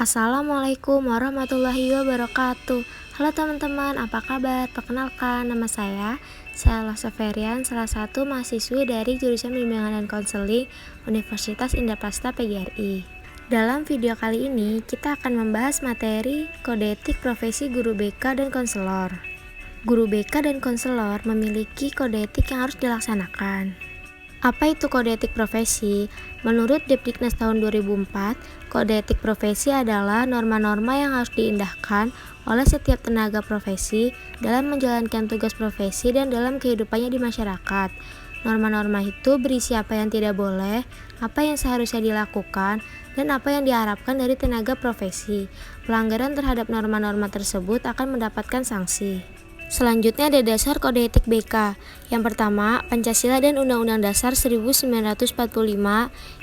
Assalamualaikum warahmatullahi wabarakatuh. Halo teman-teman, apa kabar? Perkenalkan, nama saya Lasa Ferian, salah satu mahasiswi dari jurusan Bimbingan dan Konseling Universitas Indah Prasta PGRI. Dalam video kali ini, kita akan membahas materi Kode Etik Profesi Guru BK dan Konselor. Guru BK dan konselor memiliki kode etik yang harus dilaksanakan. Apa itu kode etik profesi? Menurut Depdiknas tahun 2004, kode etik profesi adalah norma-norma yang harus diindahkan oleh setiap tenaga profesi dalam menjalankan tugas profesi dan dalam kehidupannya di masyarakat. Norma-norma itu berisi apa yang tidak boleh, apa yang seharusnya dilakukan, dan apa yang diharapkan dari tenaga profesi. Pelanggaran terhadap norma-norma tersebut akan mendapatkan sanksi. Selanjutnya ada dasar kode etik BK. Yang pertama, Pancasila dan Undang-Undang Dasar 1945.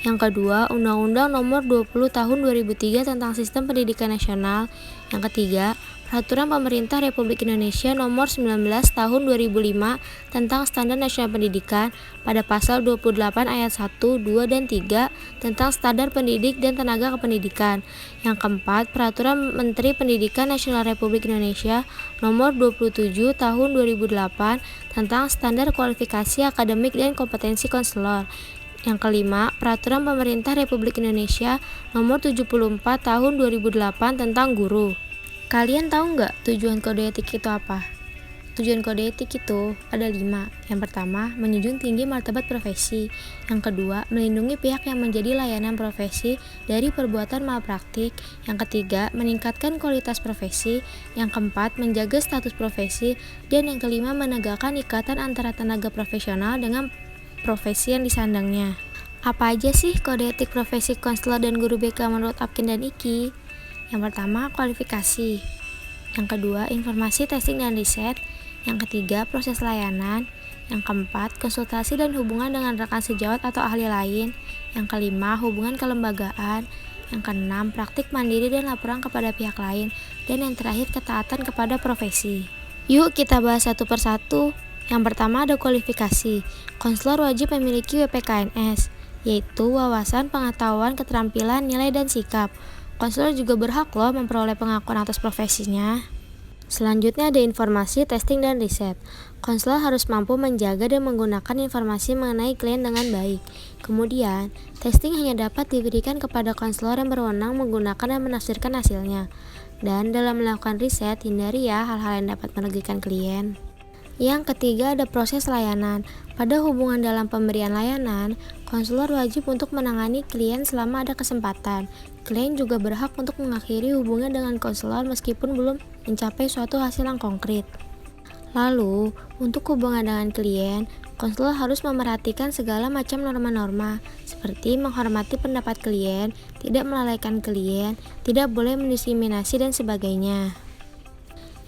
Yang kedua, Undang-Undang Nomor 20 Tahun 2003 tentang Sistem Pendidikan Nasional. Yang ketiga, Peraturan Pemerintah Republik Indonesia Nomor 19 Tahun 2005 tentang Standar Nasional Pendidikan pada pasal 28 ayat 1, 2, dan 3 tentang Standar Pendidik dan Tenaga Kependidikan. Yang keempat, Peraturan Menteri Pendidikan Nasional Republik Indonesia Nomor 27 Tahun 2008 tentang Standar Kualifikasi Akademik dan Kompetensi Konselor. Yang kelima, Peraturan Pemerintah Republik Indonesia Nomor 74 Tahun 2008 tentang Guru. Kalian tahu nggak tujuan kode etik itu apa? Tujuan kode etik itu ada 5. Yang pertama, menjunjung tinggi martabat profesi. Yang kedua, melindungi pihak yang menjadi layanan profesi dari perbuatan malpraktik. Yang ketiga, meningkatkan kualitas profesi. Yang keempat, menjaga status profesi. Dan yang kelima, menegakkan ikatan antara tenaga profesional dengan profesi yang disandangnya. Apa aja sih kode etik profesi konselor dan guru BK menurut Apkin dan Iki? Yang pertama, kualifikasi. Yang kedua, informasi, testing, dan riset. Yang ketiga, proses layanan. Yang keempat, konsultasi dan hubungan dengan rekan sejawat atau ahli lain. Yang kelima, hubungan kelembagaan. Yang keenam, praktik mandiri dan laporan kepada pihak lain. Dan yang terakhir, ketaatan kepada profesi. Yuk kita bahas satu persatu. Yang pertama ada kualifikasi. Konselor wajib memiliki WPKNS, yaitu wawasan, pengetahuan, keterampilan, nilai, dan sikap. Konselor juga berhak loh memperoleh pengakuan atas profesinya. Selanjutnya ada informasi, testing, dan riset. Konselor harus mampu menjaga dan menggunakan informasi mengenai klien dengan baik. Kemudian, testing hanya dapat diberikan kepada konselor yang berwenang menggunakan dan menafsirkan hasilnya. Dan dalam melakukan riset, hindari ya hal-hal yang dapat merugikan klien. Yang ketiga ada proses layanan. Pada hubungan dalam pemberian layanan, konselor wajib untuk menangani klien selama ada kesempatan. Klien juga berhak untuk mengakhiri hubungan dengan konselor meskipun belum mencapai suatu hasil yang konkret. Lalu, untuk hubungan dengan klien, konselor harus memerhatikan segala macam norma-norma, seperti menghormati pendapat klien, tidak melalaikan klien, tidak boleh mendiskriminasi, dan sebagainya.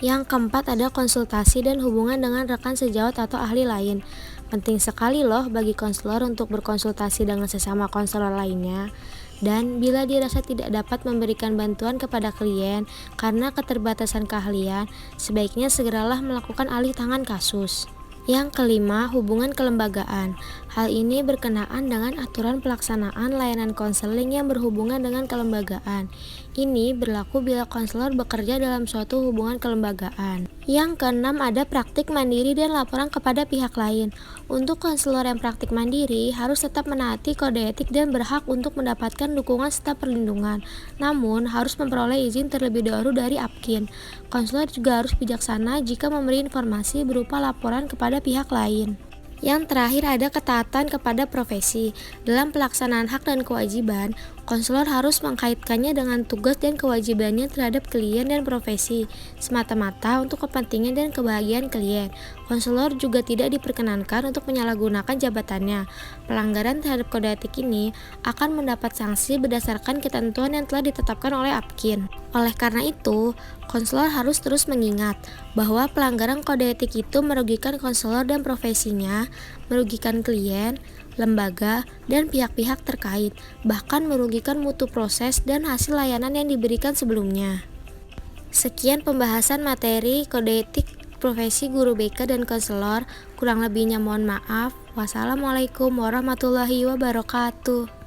Yang keempat ada konsultasi dan hubungan dengan rekan sejawat atau ahli lain. Penting sekali loh bagi konselor untuk berkonsultasi dengan sesama konselor lainnya. Dan bila dirasa tidak dapat memberikan bantuan kepada klien karena keterbatasan keahlian, sebaiknya segeralah melakukan alih tangan kasus. Yang kelima, hubungan kelembagaan. Hal ini berkenaan dengan aturan pelaksanaan layanan konseling yang berhubungan dengan kelembagaan. Ini berlaku bila konselor bekerja dalam suatu hubungan kelembagaan. Yang keenam ada praktik mandiri dan laporan kepada pihak lain. Untuk konselor yang praktik mandiri harus tetap menaati kode etik dan berhak untuk mendapatkan dukungan serta perlindungan. Namun harus memperoleh izin terlebih dahulu dari Apkin. Konselor juga harus bijaksana jika memberi informasi berupa laporan kepada pihak lain. Yang terakhir ada ketaatan kepada profesi. Dalam pelaksanaan hak dan kewajiban, konselor harus mengkaitkannya dengan tugas dan kewajibannya terhadap klien dan profesi, semata-mata untuk kepentingan dan kebahagiaan klien. Konselor juga tidak diperkenankan untuk menyalahgunakan jabatannya. Pelanggaran terhadap kode etik ini akan mendapat sanksi berdasarkan ketentuan yang telah ditetapkan oleh Apkin. Oleh karena itu, konselor harus terus mengingat bahwa pelanggaran kode etik itu merugikan konselor dan profesinya, merugikan klien, lembaga, dan pihak-pihak terkait, bahkan merugikan mutu proses dan hasil layanan yang diberikan sebelumnya. Sekian pembahasan materi kode etik profesi guru BK dan konselor. Kurang lebihnya mohon maaf. Wassalamualaikum warahmatullahi wabarakatuh.